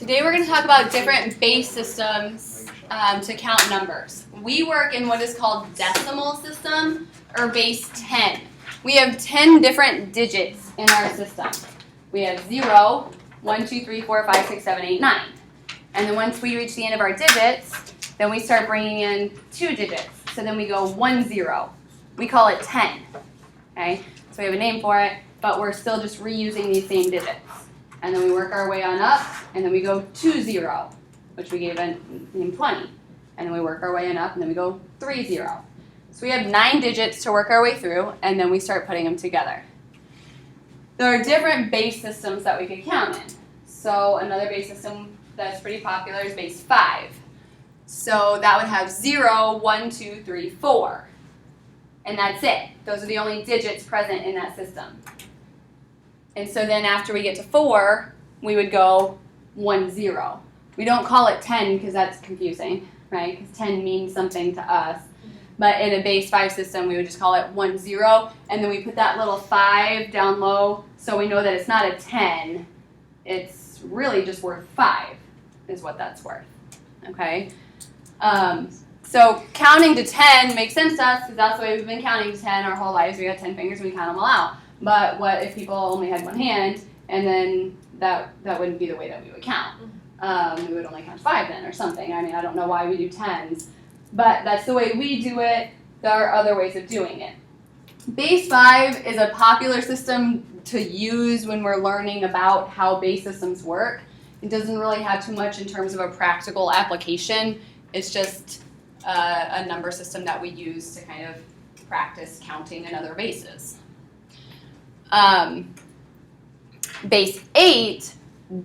Today we're going to talk about different base systems to count numbers. We work in what is called decimal system or base 10. We have 10 different digits in our system. We have 0, 1, 2, 3, 4, 5, 6, 7, 8, 9. And then once we reach the end of our digits, then we start bringing in 2 digits. So then we go 1, 0. We call it 10. Okay? So we have a name for it, but we're still just reusing these same digits. And then we work our way on up, and then we go 2, 0, which we gave a name 20. And then we work our way on up, and then we go 3, 0. So we have 9 digits to work our way through, and then we start putting them together. There are different base systems that we could count in. So another base system that's pretty popular is base 5. So that would have 0, 1, 2, 3, 4. And that's it. Those are the only digits present in that system. And so then after we get to 4, we would go 1, 0. We don't call it 10 because that's confusing, right? Because 10 means something to us. But in a base 5 system, we would just call it 1, 0. And then we put that little 5 down low so we know that it's not a 10. It's really just worth 5 is what that's worth, okay? So counting to 10 makes sense to us because that's the way we've been counting to 10 our whole lives. We got 10 fingers and we count them all out. But what if people only had one hand, and then that wouldn't be the way that we would count. We would only count 5 then or something. I mean, I don't know why we do 10s, but that's the way we do it. There are other ways of doing it. Base 5 is a popular system to use when we're learning about how base systems work. It doesn't really have too much in terms of a practical application. It's just a number system that we use to kind of practice counting in other bases. Base 8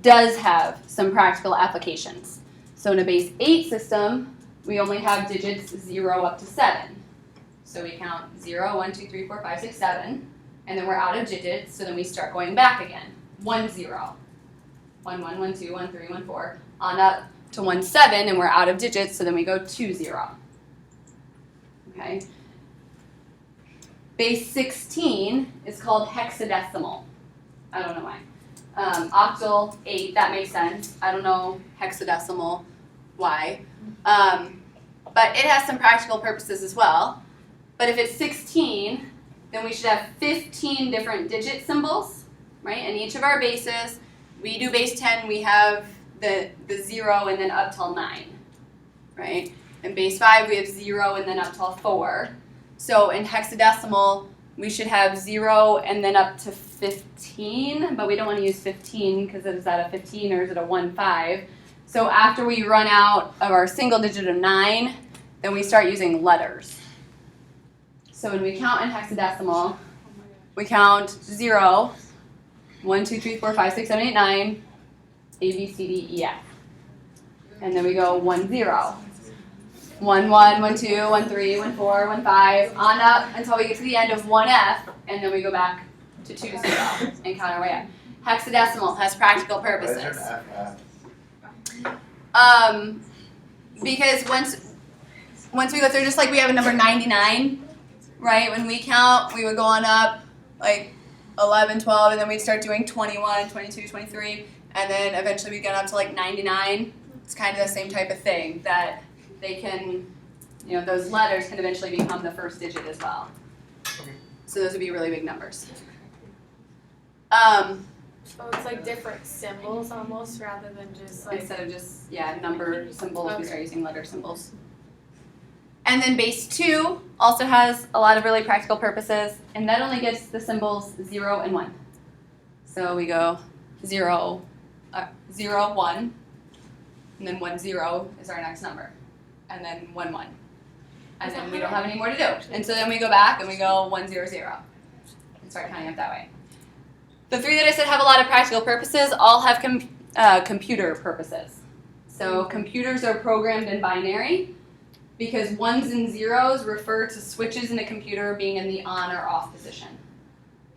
does have some practical applications. So in a base 8 system, we only have digits 0 up to 7. So we count 0, 1, 2, 3, 4, 5, 6, 7, and then we're out of digits, so then we start going back again. 1, 0, 1, 1, 1, 2, 1, 3, 1, 4, on up to 1, 7, and we're out of digits, so then we go 2, 0. Okay. Base 16 is called hexadecimal. I don't know why. Octal, 8, that makes sense. I don't know hexadecimal, why. But it has some practical purposes as well. But if it's 16, then we should have 15 different digit symbols, right? In each of our bases, we do base 10, we have the 0 and then up till 9, right? In base 5, we have 0 and then up till 4. So in hexadecimal, we should have 0 and then up to 15, but we don't want to use 15 because is that a 15 or is it a 1, 5? So after we run out of our single digit of 9, then we start using letters. So when we count in hexadecimal, we count 0, 1, 2, 3, 4, 5, 6, 7, 8, 9, A, B, C, D, E, F. And then we go 1, 0. 1, 1, 1, 2, 1, 3, 1, 4, 1, 5, on up until we get to the end of 1F, and then we go back to 2, 0, and count our way up. Hexadecimal has practical purposes. Because once we go through, just like we have a number 99, right? When we count, we would go on up like 11, 12, and then we'd start doing 21, 22, 23, and then eventually we get up to like 99. It's kind of the same type of thing that they can, those letters can eventually become the first digit as well. So those would be really big numbers. So it's like different symbols almost rather than just like... Instead of just, number symbols, we start using letter symbols. And then base 2 also has a lot of really practical purposes, and that only gets the symbols 0 and 1. So we go 0, 0, 1, and then 1, 0 is our next number. And then 1, 1. And then we don't have any more to do. And so then we go back and we go 1, 0, 0. And start counting up that way. The 3 that I said have a lot of practical purposes all have computer purposes. So computers are programmed in binary because 1s and 0s refer to switches in a computer being in the on or off position.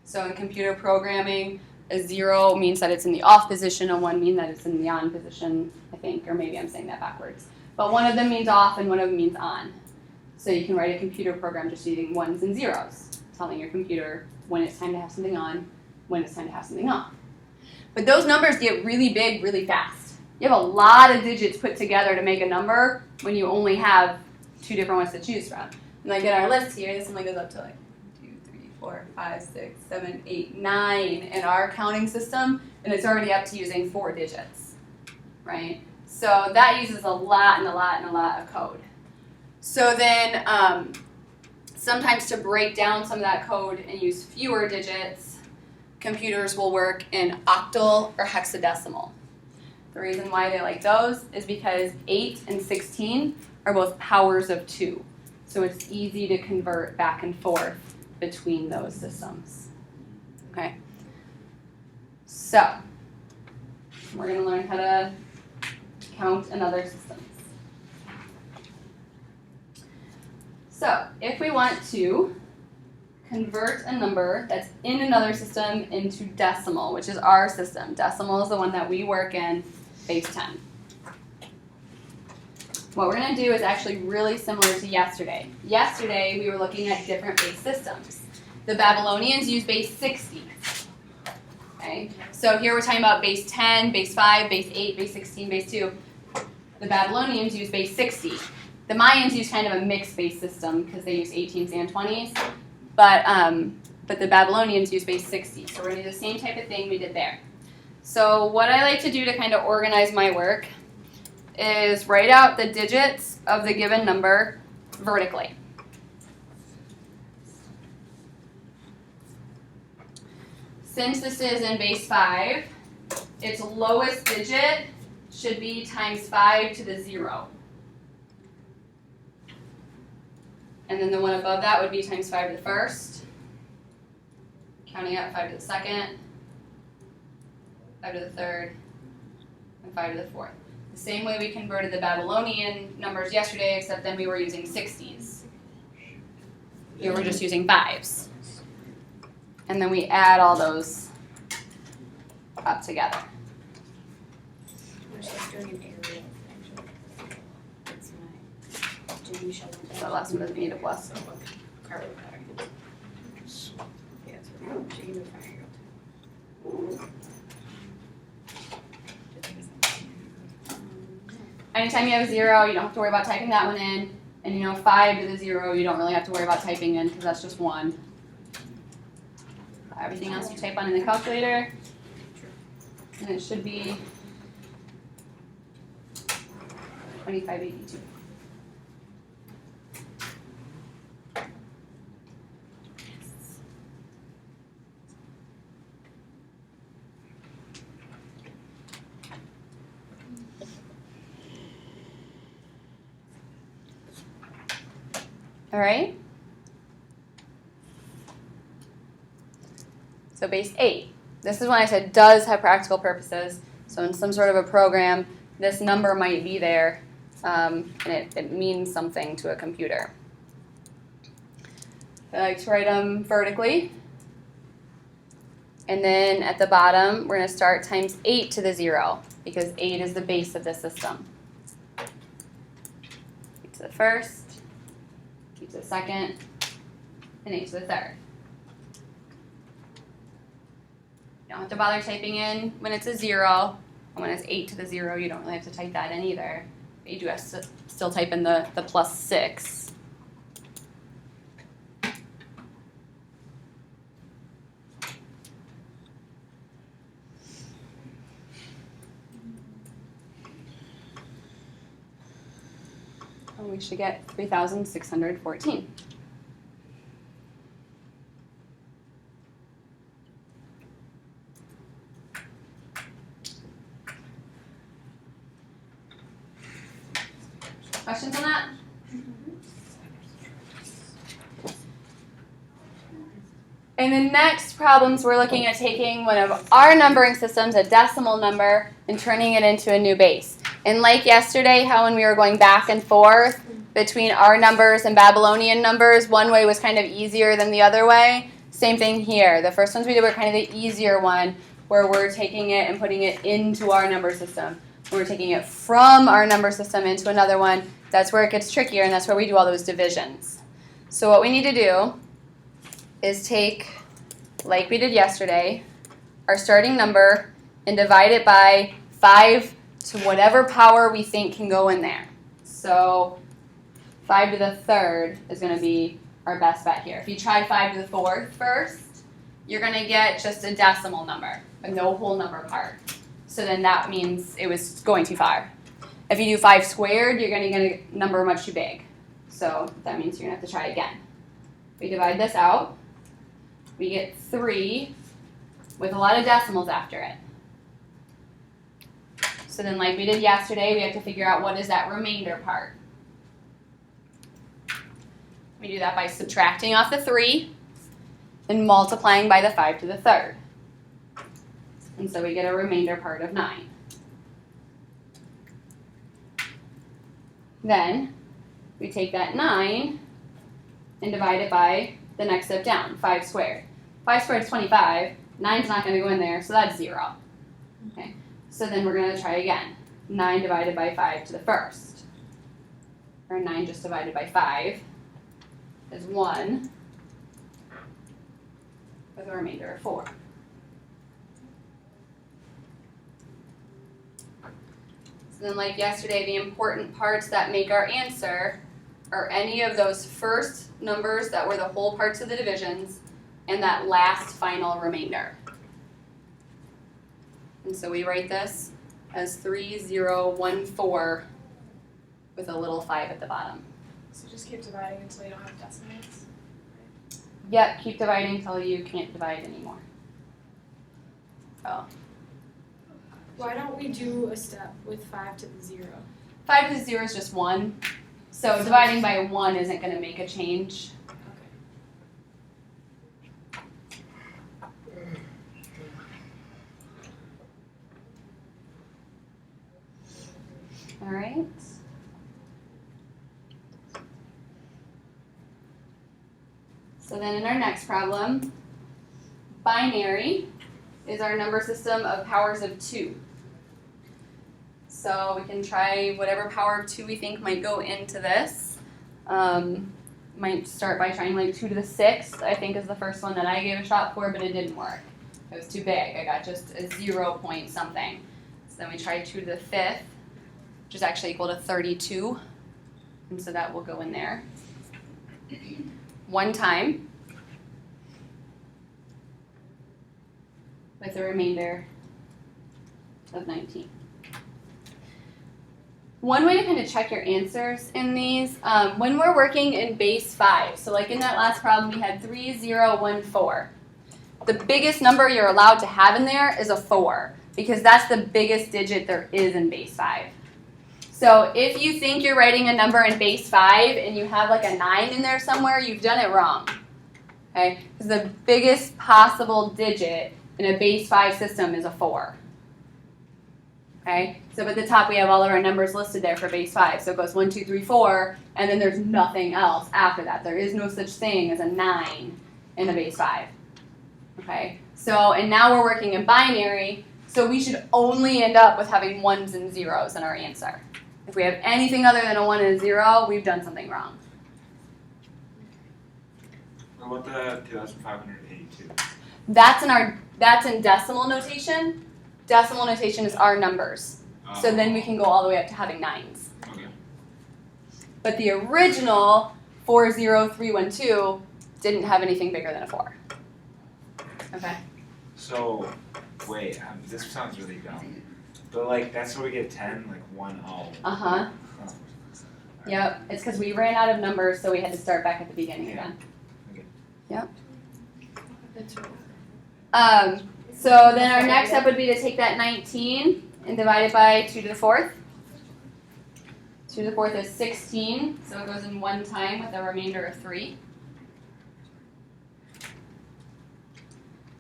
So in computer programming, a 0 means that it's in the off position, a 1 means that it's in the on position, I think, or maybe I'm saying that backwards. But one of them means off and one of them means on. So you can write a computer program just using 1s and 0s, telling your computer when it's time to have something on, when it's time to have something off. But those numbers get really big really fast. You have a lot of digits put together to make a number when you only have 2 different ones to choose from. And like in our list here, this only goes up to like 2, 3, 4, 5, 6, 7, 8, 9 in our counting system, and it's already up to using 4 digits, right? So that uses a lot and a lot and a lot of code. So then sometimes to break down some of that code and use fewer digits, computers will work in octal or hexadecimal. The reason why they like those is because 8 and 16 are both powers of 2. So it's easy to convert back and forth between those systems. Okay? So, we're going to learn how to count in other systems. So, if we want to convert a number that's in another system into decimal, which is our system. Decimal is the one that we work in, base 10. What we're going to do is actually really similar to yesterday. Yesterday, we were looking at different base systems. The Babylonians used base 60. Okay? So here we're talking about base 10, base 5, base 8, base 16, base 2. The Babylonians used base 60. The Mayans used kind of a mixed base system because they use 18s and 20s. But the Babylonians use base 60. So we're going to do the same type of thing we did there. So what I like to do to kind of organize my work is write out the digits of the given number vertically. Since this is in base 5, its lowest digit should be times 5 to the 0. And then the one above that would be times 5 to the first. Counting up 5 to the second, 5 to the third, and 5 to the fourth. The same way we converted the Babylonian numbers yesterday, except then we were using 60s. Here we're just using 5s. And then we add all those up together. The last one doesn't need a plus. Anytime you have a 0, you don't have to worry about typing that one in. And 5 to the 0, you don't really have to worry about typing in because that's just 1. Everything else you type on in the calculator. And it should be 2582. All right. So base 8. This is when I said does have practical purposes. So in some sort of a program, this number might be there, and it means something to a computer. I like to write them vertically. And then at the bottom, we're going to start times 8 to the 0, because 8 is the base of the system. 8 to the first, 8 to the second, and 8 to the third. You don't have to bother typing in when it's a 0. And when it's 8 to the 0, you don't really have to type that in either. But you do have to still type in the plus 6. And we should get 3,614. Questions on that? In the next problems, we're looking at taking one of our numbering systems, a decimal number, and turning it into a new base. And like yesterday, how when we were going back and forth between our numbers and Babylonian numbers, one way was kind of easier than the other way. Same thing here. The first ones we did were kind of the easier one, where we're taking it and putting it into our number system. When we're taking it from our number system into another one, that's where it gets trickier, and that's where we do all those divisions. So what we need to do is take, like we did yesterday, our starting number and divide it by 5 to whatever power we think can go in there. So 5 to the third is going to be our best bet here. If you try 5 to the fourth first, you're going to get just a decimal number, but no whole number part. So then that means it was going too far. If you do 5 squared, you're going to get a number much too big. So that means you're going to have to try again. We divide this out. We get 3 with a lot of decimals after it. So then like we did yesterday, we have to figure out what is that remainder part. We do that by subtracting off the 3 and multiplying by the 5 to the third. And so we get a remainder part of 9. Then we take that 9 and divide it by the next step down, 5 squared. 5 squared is 25. 9's not going to go in there, so that's 0. Okay. So then we're going to try again. 9 divided by 5 to the first. Or 9 just divided by 5 is 1 with a remainder of 4. So then like yesterday, the important parts that make our answer are any of those first numbers that were the whole parts of the divisions and that last final remainder. And so we write this as 3014 with a little 5 at the bottom. So just keep dividing until you don't have decimals. Yep, keep dividing until you can't divide anymore. Oh. Why don't we do a step with 5 to the 0? 5 to the 0 is just 1. So dividing by 1 isn't going to make a change. All right. So then in our next problem, binary is our number system of powers of 2. So we can try whatever power of 2 we think might go into this. Might start by trying like 2 to the 6th, I think is the first one that I gave a shot for, but it didn't work. It was too big. I got just a 0 point something. So then we tried 2 to the 5th, which is actually equal to 32. And so that will go in there. 1 time with a remainder of 19. One way to kind of check your answers in these, when we're working in base 5, so like in that last problem we had 3014. The biggest number you're allowed to have in there is a 4, because that's the biggest digit there is in base 5. So if you think you're writing a number in base 5 and you have like a 9 in there somewhere, you've done it wrong. Okay? Because the biggest possible digit in a base 5 system is a 4. Okay? So at the top we have all of our numbers listed there for base 5. So it goes 1, 2, 3, 4, and then there's nothing else after that. There is no such thing as a 9 in a base 5. Okay? So, and now we're working in binary, so we should only end up with having 1s and 0s in our answer. If we have anything other than a 1 and a 0, we've done something wrong. What about the 2,582? That's in decimal notation. Decimal notation is our numbers. So then we can go all the way up to having 9s. Okay. But the original 40312 didn't have anything bigger than a 4. Okay. So, wait, this sounds really dumb. But like, that's where we get 10, like 1-0. Uh-huh. Yep. It's because we ran out of numbers, so we had to start back at the beginning again. Okay. Yep. That's right. So then our next step would be to take that 19 and divide it by 2 to the 4th. 2 to the 4th is 16, so it goes in 1 time with a remainder of 3.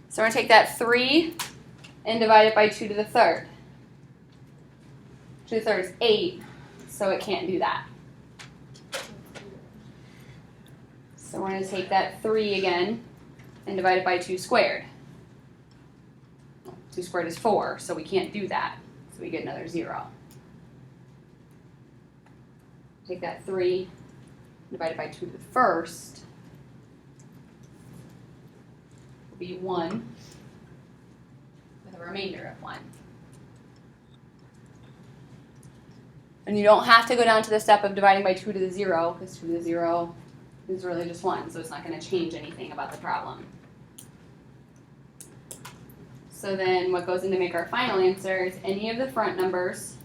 So we're going to take that 3 and divide it by 2 to the 3rd. 2 to the 3rd is 8, so it can't do that. So we're going to take that 3 again and divide it by 2 squared. 2 squared is 4, so we can't do that. So we get another 0. Take that 3, divide it by 2 to the 1st. Will be 1 with a remainder of 1. And you don't have to go down to the step of dividing by 2 to the 0, because 2 to the 0 is really just 1, so it's not going to change anything about the problem. So then what goes in to make our final answer is any of the front numbers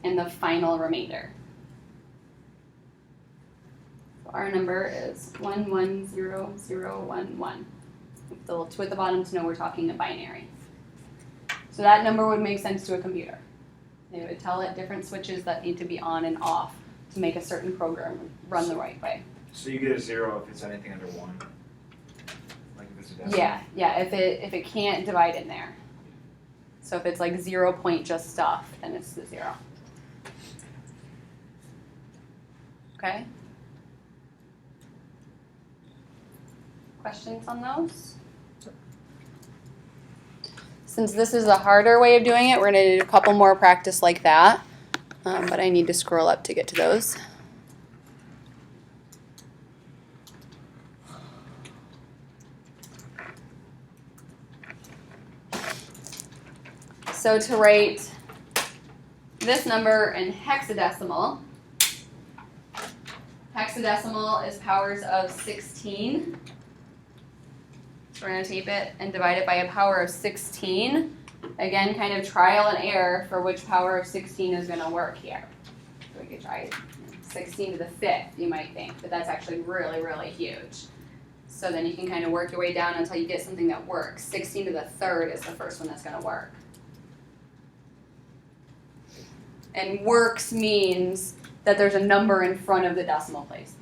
and the final remainder. So our number is 110011. With the little 2 at the bottom to know we're talking a binary. So that number would make sense to a computer. They would tell it different switches that need to be on and off to make a certain program run the right way. So you get a 0 if it's anything under 1? Like if it's a decimal? Yeah, if it can't divide in there. So if it's like 0 point just stuff, then it's the 0. Okay? Questions on those? Since this is a harder way of doing it, we're going to do a couple more practice like that. But I need to scroll up to get to those. So to write this number in hexadecimal, hexadecimal is powers of 16. So we're going to tape it and divide it by a power of 16. Again, kind of trial and error for which power of 16 is going to work here. So we could try 16 to the 5th, you might think, but that's actually really, really huge. So then you can kind of work your way down until you get something that works. 16 to the 3rd is the first one that's going to work. And works means that there's a number in front of the decimal place.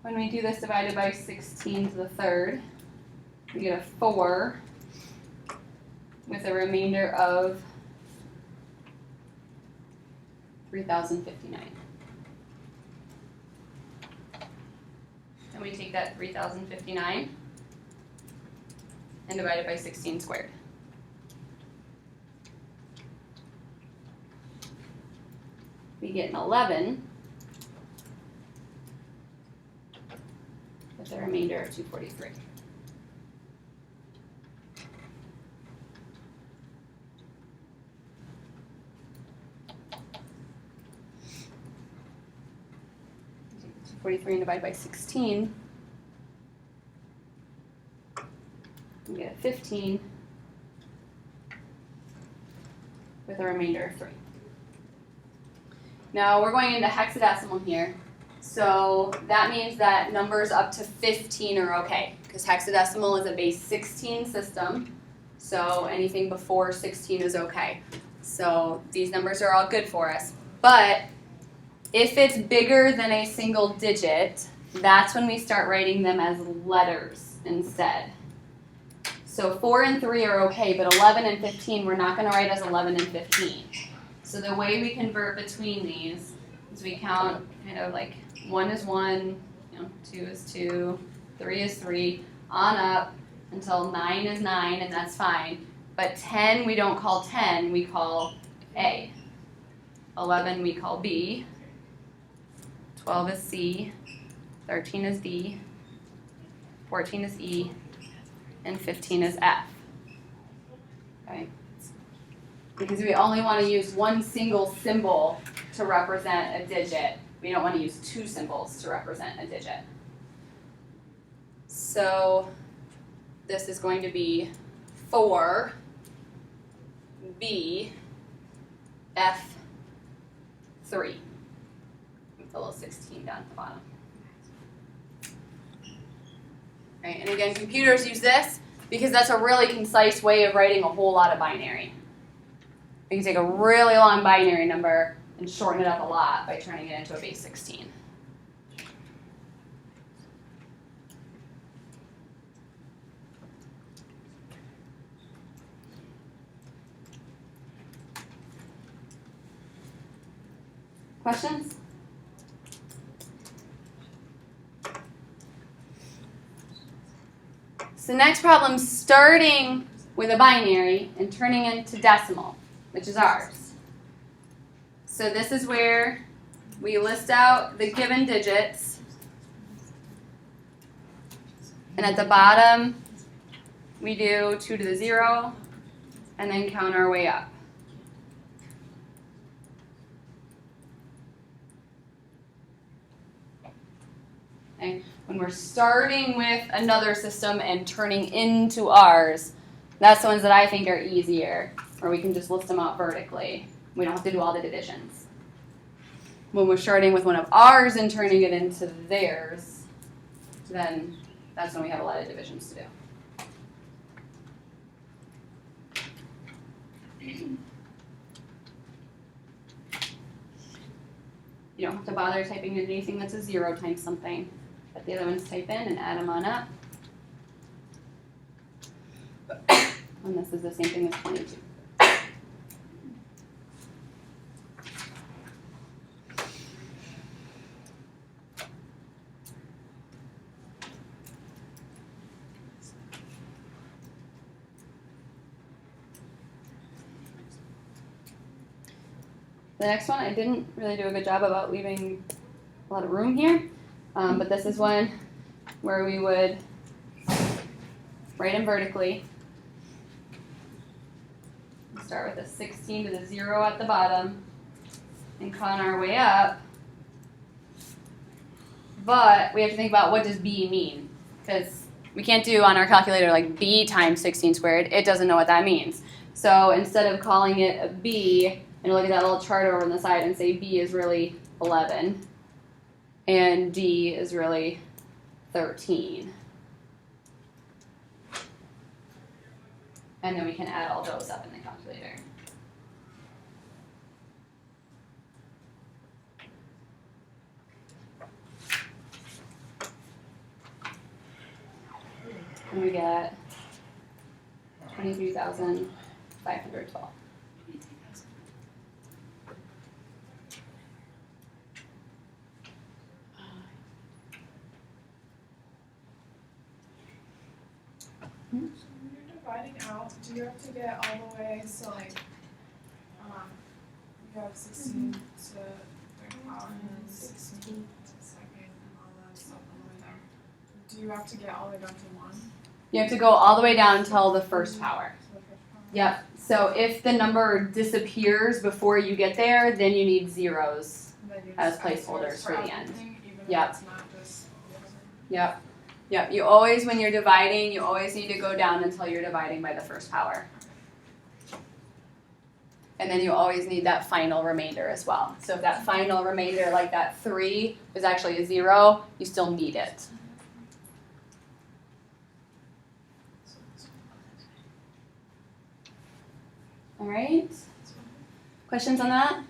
When we do this divided by 16 to the 3rd, we get a 4 with a remainder of 3,059. And we take that 3,059 and divide it by 16 squared. We get an 11 with a remainder of 243. Take 243 and divide by 16. We get a 15 with a remainder of 3. Now we're going into hexadecimal here. So that means that numbers up to 15 are okay, because hexadecimal is a base 16 system, so anything before 16 is okay. So these numbers are all good for us. But if it's bigger than a single digit, that's when we start writing them as letters instead. So 4 and 3 are okay, but 11 and 15 we're not going to write as 11 and 15. So the way we convert between these is we count kind of like 1 is 1, 2 is 2, 3 is 3, on up until 9 is 9, and that's fine. But 10 we don't call 10, we call A. 11 we call B. 12 is C. 13 is D. 14 is E. And 15 is F. Okay? Because we only want to use one single symbol to represent a digit. We don't want to use two symbols to represent a digit. So this is going to be 4 B F 3 with a little 16 down at the bottom. Right, and again, computers use this because that's a really concise way of writing a whole lot of binary. You can take a really long binary number and shorten it up a lot by turning it into a base 16. Questions? So next problem, starting with a binary and turning into decimal, which is ours. So this is where we list out the given digits, and at the bottom, we do 2 to the 0, and then count our way up. Okay. When we're starting with another system and turning into ours, that's the ones that I think are easier, where we can just list them out vertically. We don't have to do all the divisions. When we're starting with one of ours and turning it into theirs, then that's when we have a lot of divisions to do. You don't have to bother typing in anything that's a 0 times something. Let the other ones type in and add them on up. And this is the same thing as 22. The next one, I didn't really do a good job about leaving a lot of room here, but this is one where we would write them vertically. Start with a 16 to the 0 at the bottom and count our way up. But we have to think about, what does b mean? Because we can't do on our calculator like b times 16 squared. It doesn't know what that means. So instead of calling it a b, and look at that little chart over on the side and say b is really 11 and d is really 13. And then we can add all those up in the calculator. And we get 23,512. So when you're dividing out, do you have to get all the way, so like, you have 16 to third power and then 16 to second and all that stuff all the way down. Do you have to get all the way down to 1? You have to go all the way down until the first power. So the first power? Yep. So if the number disappears before you get there, then you need zeros And then you as just add placeholders zeros for the end. everything, even if Yep. it's not just whatever. Yep. Yep. You always, when you're dividing, you always need to go down until you're dividing by the first power. And then you always need that final remainder as well. So if that final remainder, like that 3, is actually a 0, you still need it. All right. Questions on that?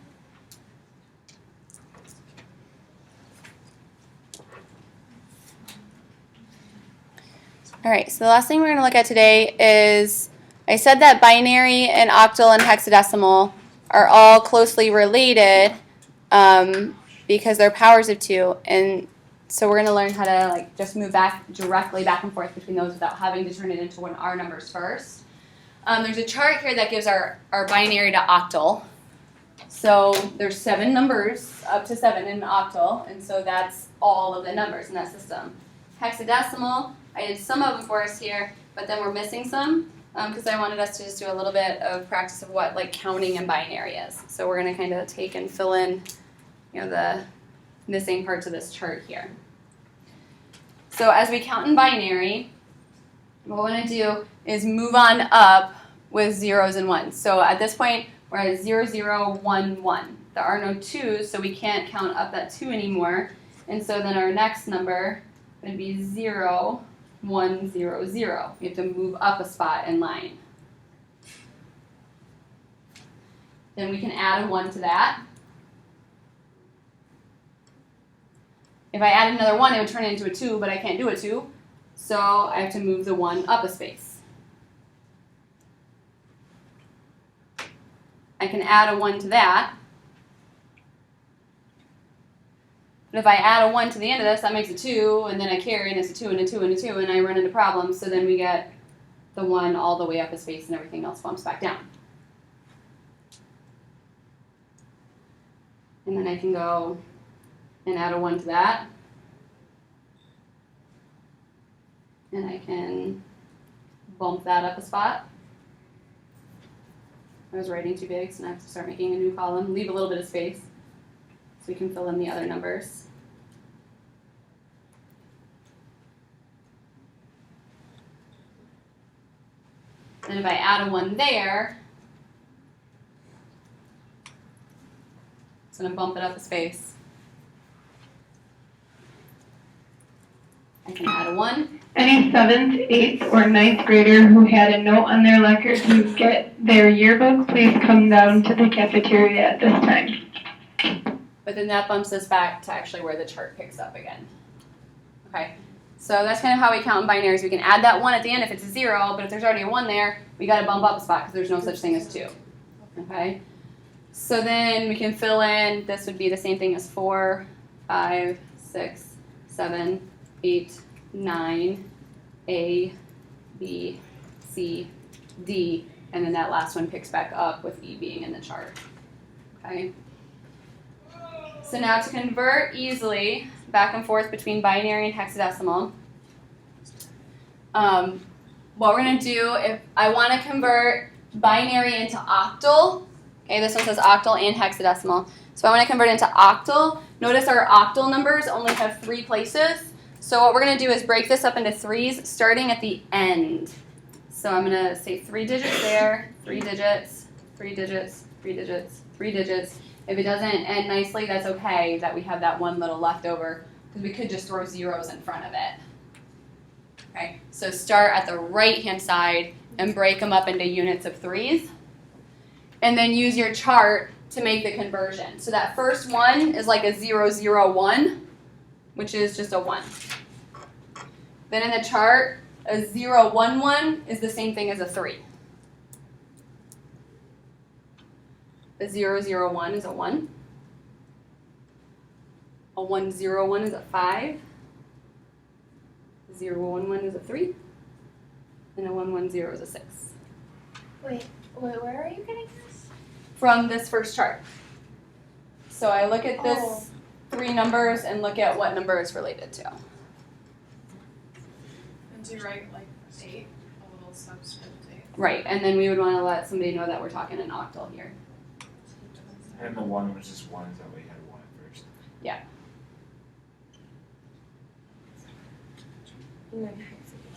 All right, so the last thing we're going to look at today is, I said that binary and octal and hexadecimal are all closely related because they're powers of 2, and so we're going to learn how to like just move directly back and forth between those without having to turn it into one of our numbers first. There's a chart here that gives our binary to octal. So there's 7 numbers, up to 7 in octal, and so that's all of the numbers in that system. Hexadecimal, I did some of them for us here, but then we're missing some because I wanted us to just do a little bit of practice of what like counting in binary is. So we're going to kind of take and fill in, the missing parts of this chart here. So as we count in binary, what we want to do is move on up with zeros and ones. So at this point, we're at 0, 0, 1, 1. There are no 2s, so we can't count up that 2 anymore. And so then our next number would be 0, 1, 0, 0. We have to move up a spot in line. Then we can add a 1 to that. If I add another 1, it would turn into a 2, but I can't do a 2. So I have to move the 1 up a space. I can add a 1 to that. But if I add a 1 to the end of this, that makes a 2, and then I carry, and it's a 2, and a 2, and a 2, and I run into problems, so then we get the 1 all the way up a space, and everything else bumps back down. And then I can go and add a 1 to that. And I can bump that up a spot. I was writing too big, so now I have to start making a new column. Leave a little bit of space so we can fill in the other numbers. And if I add a 1 there, it's going to bump it up a space. I can add a 1. Any 7th, 8th, or 9th grader who had a note on their locker to get their yearbook, please come down to the cafeteria at this time. But then that bumps us back to actually where the chart picks up again. Okay, so that's kind of how we count in binaries. We can add that 1 at the end if it's a 0, but if there's already a 1 there, we got to bump up a spot because there's no such thing as 2. Okay, so then we can fill in, this would be the same thing as 4, 5, 6, 7, 8, 9, A, B, C, D, and then that last one picks back up with E being in the chart. Okay. So now to convert easily back and forth between binary and hexadecimal, what we're going to do, if I want to convert binary into octal, okay, this one says octal and hexadecimal. So I want to convert into octal. Notice our octal numbers only have 3 places. So what we're going to do is break this up into 3s starting at the end. So I'm going to say 3 digits there, 3 digits, 3 digits, 3 digits, 3 digits. If it doesn't end nicely, that's okay that we have that 1 little left over because we could just throw zeros in front of it. Okay, so start at the right-hand side and break them up into units of 3s. And then use your chart to make the conversion. So that first one is like a 0, 0, 1, which is just a 1. Then in the chart, a 0, 1, 1 is the same thing as a 3. A 0, 0, 1 is a 1. A 1, 0, 1 is a 5. A 0, 1, 1 is a 3. And a 1, 1, 0 is a 6. Wait, where are you getting this? From this first chart. So I look at this 3 numbers and look at what number it's related to. And do you write like 8, a little subscript 8? Right, and then we would want to let somebody know that we're talking an octal here. And the 1 was just 1, is that way you had 1 at first? Yeah.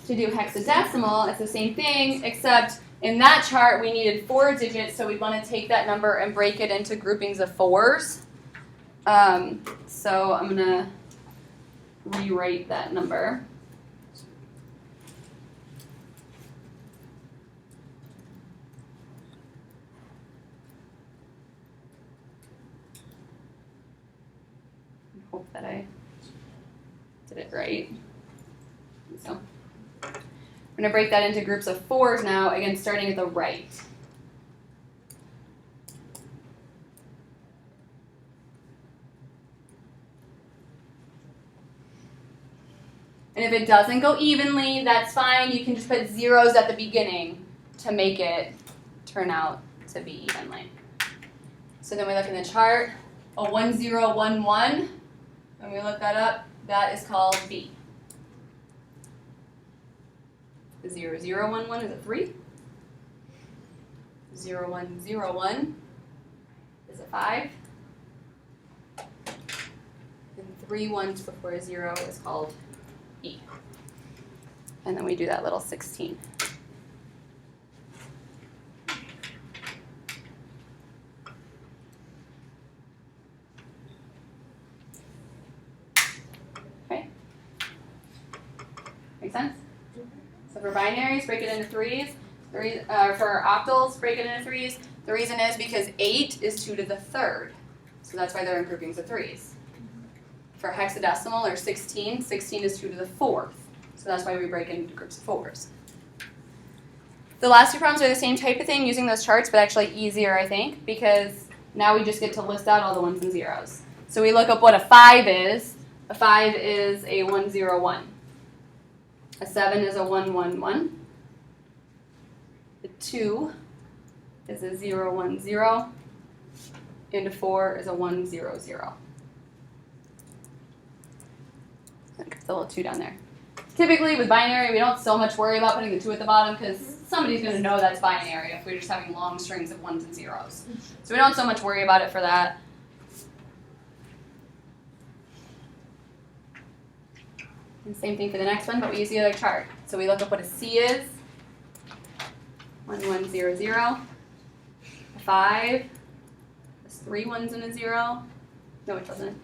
To do hexadecimal, it's the same thing, except in that chart we needed 4 digits, so we'd want to take that number and break it into groupings of 4s. So I'm going to rewrite that number. Hope that I did it right. So we're going to break that into groups of 4s now, again starting at the right. And if it doesn't go evenly, that's fine. You can just put zeros at the beginning to make it turn out to be evenly. So then we look in the chart, a 1, 0, 1, 1. When we look that up, that is called B. The 0, 0, 1, 1 is a 3. 0, 1, 0, 1 is a 5. And 3 ones before a 0 is called E. And then we do that little 16. Okay? Make sense? So for binaries, break it into 3s. For octals, break it into 3s. The reason is because 8 is 2 to the 3rd. So that's why they're in groupings of 3s. For hexadecimal or 16, 16 is 2 to the 4th. So that's why we break into groups of 4s. The last 2 problems are the same type of thing using those charts, but actually easier, I think, because now we just get to list out all the 1s and 0s. So we look up what a 5 is. A 5 is a 1, 0, 1. A 7 is a 1, 1, 1. A 2 is a 0, 1, 0. And a 4 is a 1, 0, 0. It's a little 2 down there. Typically with binary, we don't so much worry about putting the 2 at the bottom because somebody's going to know that's binary if we're just having long strings of 1s and 0s. So we don't so much worry about it for that. And same thing for the next one, but we use the other chart. So we look up what a C is. 1, 1, 0, 0. A 5. There's 3 1s and a 0. No, it doesn't.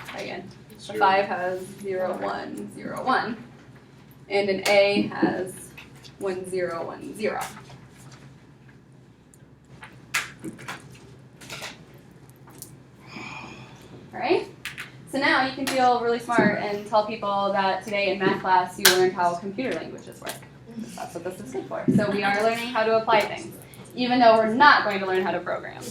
Try again. A 5 has 0, 1, 0, 1. And an A has 1, 0, 1, 0. Alright? So now you can feel really smart and tell people that today in math class you learned how computer languages work. That's what this is good for. So we are learning how to apply things, even though we're not going to learn how to program.